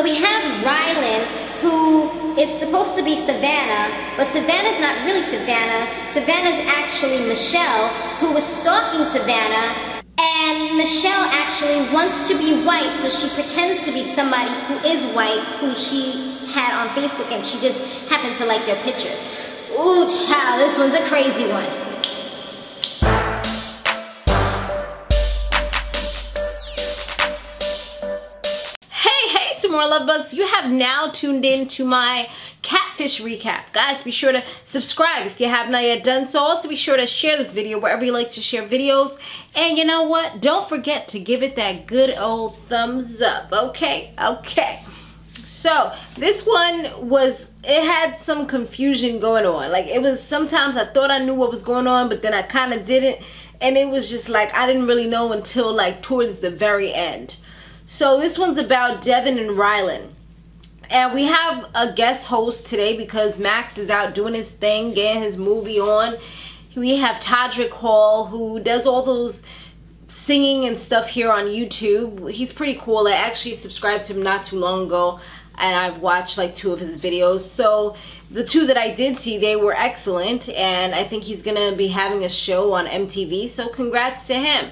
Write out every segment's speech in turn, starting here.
we have Rylan, who is supposed to be Savannah, but Savannah's not really Savannah. Savannah's actually Michelle, who was stalking Savannah. And Michelle actually wants to be white, so she pretends to be somebody who is white, who she had on Facebook, and she just happened to like their pictures. Ooh, child, this one's a crazy one. Hey, Samore Love Bugs, you have now tuned in to my Catfish recap. Guys, be sure to subscribe if you have not yet done so. Also, be sure to share this video wherever you like to share videos. And you know what? Don't forget to give it that good old thumbs up, okay? Okay. So, this one it had some confusion going on. Like, it was, sometimes I thought I knew what was going on, but then I kind of didn't. And it was just like, I didn't really know until like towards the very end. So, this one's about Devin and Rylan. And we have a guest host today because Max is out doing his thing, getting his movie on. We have Todrick Hall, who does all those singing and stuff here on YouTube. He's pretty cool. I actually subscribed to him not too long ago, and I've watched like 2 of his videos. So the 2 that I did see, they were excellent, and I think he's gonna be having a show on MTV, so congrats to him.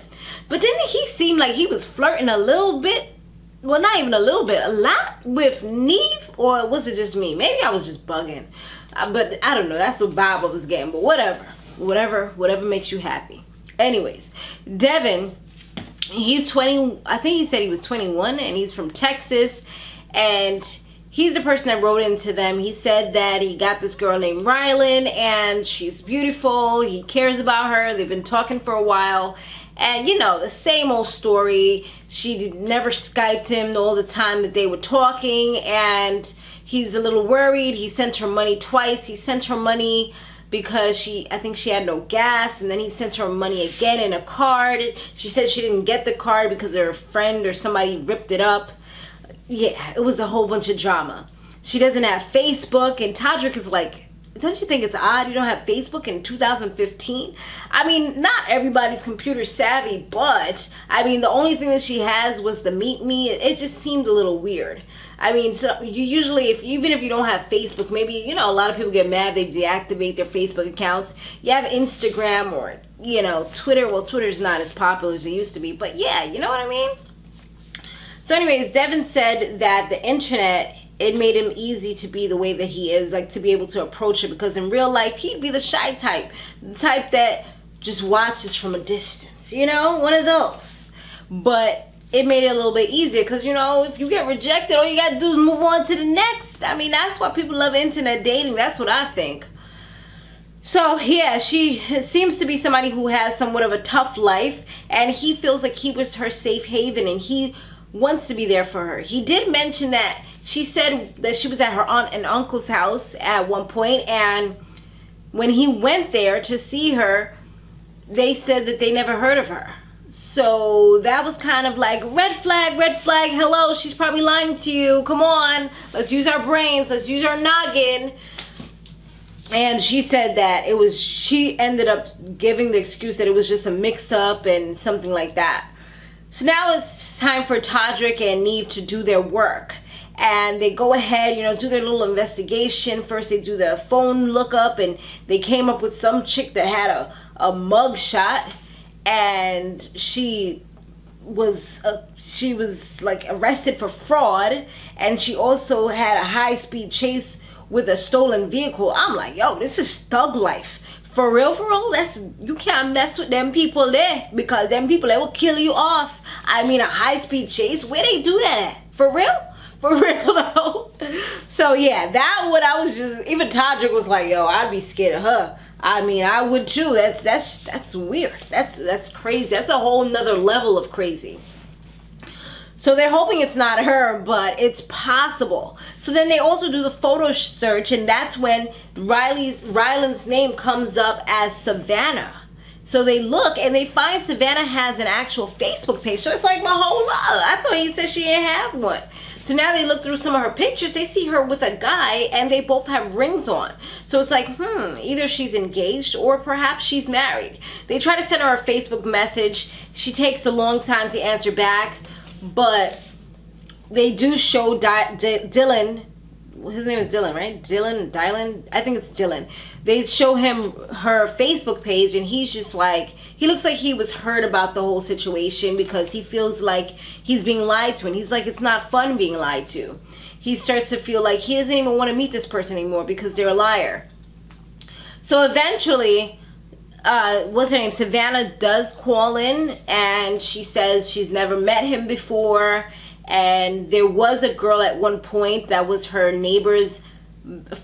But then he seemed like he was flirting a little bit. Well, not even a little bit, a lot with Neve, or was it just me? Maybe I was just bugging. But I don't know, that's what Bob was getting, but whatever makes you happy. Anyways, Devin, he's 20, I think he said he was 21, and he's from Texas, and he's the person that wrote into them. He said that he got this girl named Rylan, and she's beautiful, he cares about her, they've been talking for a while. And you know, the same old story. She never Skyped him all the time that they were talking, and he's a little worried. He sent her money twice. He sent her money because I think she had no gas, and then he sent her money again in a card. She said she didn't get the card because her friend or somebody ripped it up. Yeah, it was a whole bunch of drama. She doesn't have Facebook, and Todrick is like, don't you think it's odd you don't have Facebook in 2015? I mean, not everybody's computer savvy, but I mean, the only thing that she has was the Meet Me. It just seemed a little weird. I mean, so you usually, even if you don't have Facebook, maybe, you know, a lot of people get mad, they deactivate their Facebook accounts. You have Instagram or, you know, Twitter. Well, Twitter's not as popular as it used to be, but yeah, you know what I mean? So anyways, Devin said that the internet, it made him easy to be the way that he is, like to be able to approach it, because in real life he'd be the shy type, the type that just watches from a distance, you know, one of those. But it made it a little bit easier because, you know, if you get rejected, all you gotta do is move on to the next. I mean, that's why people love internet dating. That's what I think. So yeah, she seems to be somebody who has somewhat of a tough life, and he feels like he was her safe haven, and he wants to be there for her. He did mention that she said that she was at her aunt and uncle's house at one point, and when he went there to see her, they said that they never heard of her. So that was kind of like red flag, hello, she's probably lying to you, come on, let's use our brains, let's use our noggin. And she said that it was, she ended up giving the excuse that it was just a mix-up and something like that. So now it's time for Todrick and Neve to do their work. And they go ahead, you know, do their little investigation. First they do the phone lookup, and they came up with some chick that had a mug shot, and she was like arrested for fraud, and she also had a high-speed chase with a stolen vehicle. I'm like, yo, this is thug life. For real, that's, you can't mess with them people there, because them people, they will kill you off. I mean, a high-speed chase, where they do that at? For real? For real though. So yeah, that one I was just, even Todrick was like, yo, I'd be scared of her. I mean, I would too. That's weird. That's crazy. That's a whole nother level of crazy. So they're hoping it's not her, but it's possible. So then they also do the photo search, and that's when Rylan's name comes up as Savannah. So they look and they find Savannah has an actual Facebook page. So it's like, well, hold on. I thought he said she didn't have one. So now they look through some of her pictures, they see her with a guy, and they both have rings on. So it's like, either she's engaged or perhaps she's married. They try to send her a Facebook message. She takes a long time to answer back, but they do show Dylan. His name is Dylan, right? Dylan. I think it's Dylan. They show him her Facebook page, and he's just like, he looks like he was hurt about the whole situation because he feels like he's being lied to, and he's like, it's not fun being lied to. He starts to feel like he doesn't even want to meet this person anymore because they're a liar. So eventually, what's her name? Savannah does call in, and she says she's never met him before. And there was a girl at one point that was her neighbor's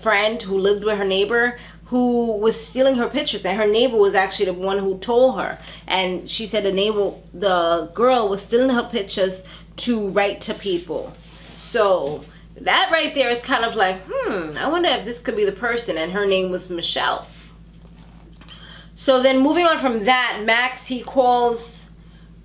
friend who lived with her neighbor who was stealing her pictures, and her neighbor was actually the one who told her. And she said the girl was stealing her pictures to write to people. So that right there is kind of like, I wonder if this could be the person. And her name was Michelle. So then moving on from that, Max, he calls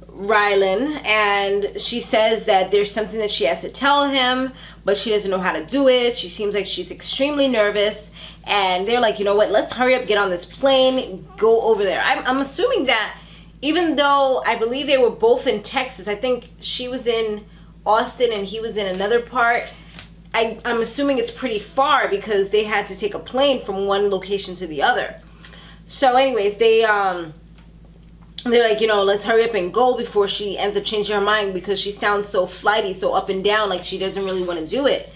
Rylan, and she says that there's something that she has to tell him, but she doesn't know how to do it. She seems like she's extremely nervous, and they're like, you know what, let's hurry up, get on this plane, go over there. I'm assuming that even though I believe they were both in Texas, I think she was in Austin and he was in another part, I'm assuming it's pretty far because they had to take a plane from one location to the other. So anyways, they're like, you know, let's hurry up and go before she ends up changing her mind, because she sounds so flighty, so up and down, like she doesn't really want to do it.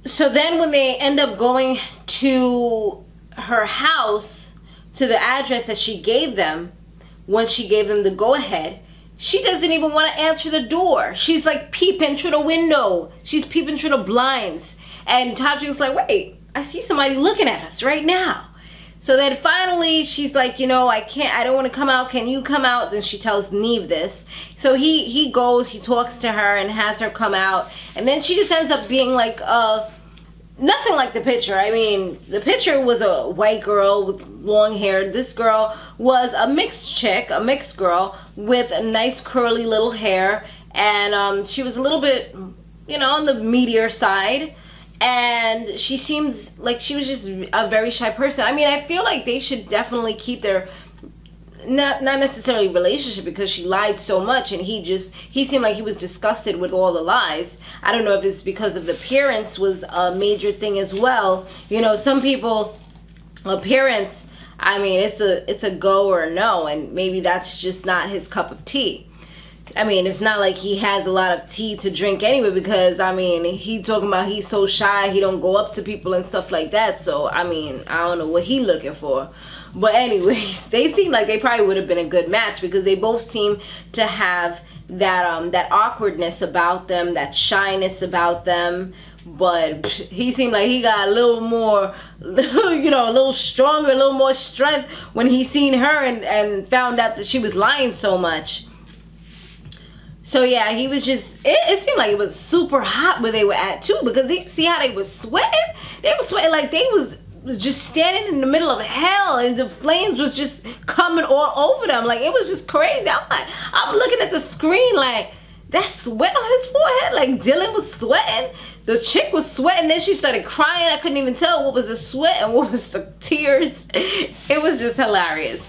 So then when they end up going to her house, to the address that she gave them, once she gave them the go-ahead, she doesn't even want to answer the door. She's like peeping through the window. She's peeping through the blinds. And Todrick's like, wait, I see somebody looking at us right now. So then finally she's like, you know, I don't want to come out. Can you come out? And she tells Neve this. So he goes, he talks to her and has her come out. And then she just ends up being like, nothing like the picture. I mean, the picture was a white girl with long hair. This girl was a mixed chick, a mixed girl with a nice curly little hair. And she was a little bit, you know, on the meatier side. And she seems like she was just a very shy person. I mean, I feel like they should definitely keep their, not necessarily relationship, because she lied so much, and he seemed like he was disgusted with all the lies. I don't know if it's because of the appearance was a major thing as well. You know, some people, appearance, I mean, it's a go or a no, and maybe that's just not his cup of tea. I mean, it's not like he has a lot of tea to drink anyway, because, I mean, he talking about he's so shy, he don't go up to people and stuff like that. So, I mean, I don't know what he looking for. But anyways, they seem like they probably would have been a good match, because they both seem to have that that awkwardness about them, that shyness about them. But he seemed like he got a little more, you know, a little stronger, a little more strength when he seen her and found out that she was lying so much. So yeah, he was just, it seemed like it was super hot where they were at too, because they see how they was sweating? They were sweating like they was just standing in the middle of hell, and the flames was just coming all over them. Like, it was just crazy. I'm looking at the screen like, that sweat on his forehead? Like, Dylan was sweating, the chick was sweating, then she started crying. I couldn't even tell what was the sweat and what was the tears. It was just hilarious.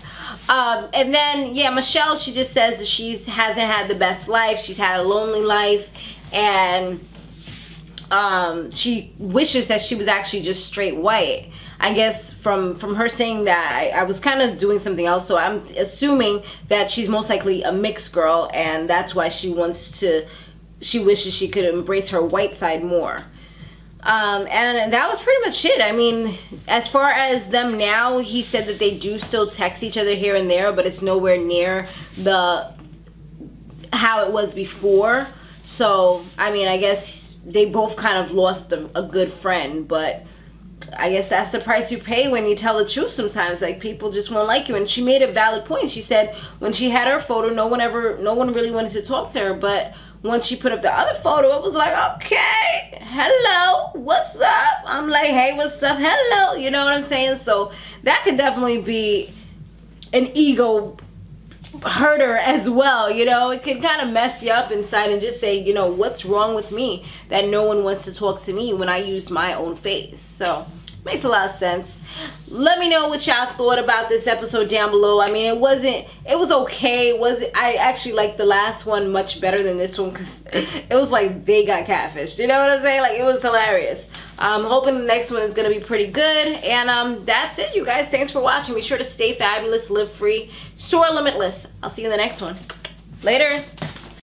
And then, yeah, Michelle, she just says that she hasn't had the best life. She's had a lonely life, and she wishes that she was actually just straight white. I guess from her saying that, I was kind of doing something else, so I'm assuming that she's most likely a mixed girl, and that's why she wishes she could embrace her white side more. And that was pretty much it. I mean, as far as them now, he said that they do still text each other here and there, but it's nowhere near how it was before. So, I mean, I guess they both kind of lost a good friend, but I guess that's the price you pay when you tell the truth sometimes. Like, people just won't like you. And she made a valid point. She said when she had her photo, no one really wanted to talk to her, but once she put up the other photo, it was like, okay, hello, what's up? I'm like, hey, what's up? Hello, you know what I'm saying? So that could definitely be an ego hurter as well, you know? It can kind of mess you up inside and just say, you know, what's wrong with me that no one wants to talk to me when I use my own face? So Makes a lot of sense. Let me know what y'all thought about this episode down below. I mean, it was okay. I actually liked the last one much better than this one because it was like they got catfished. You know what I'm saying? Like, it was hilarious. I'm hoping the next one is going to be pretty good. And that's it, you guys. Thanks for watching. Be sure to stay fabulous, live free, soar limitless. I'll see you in the next one. Laters.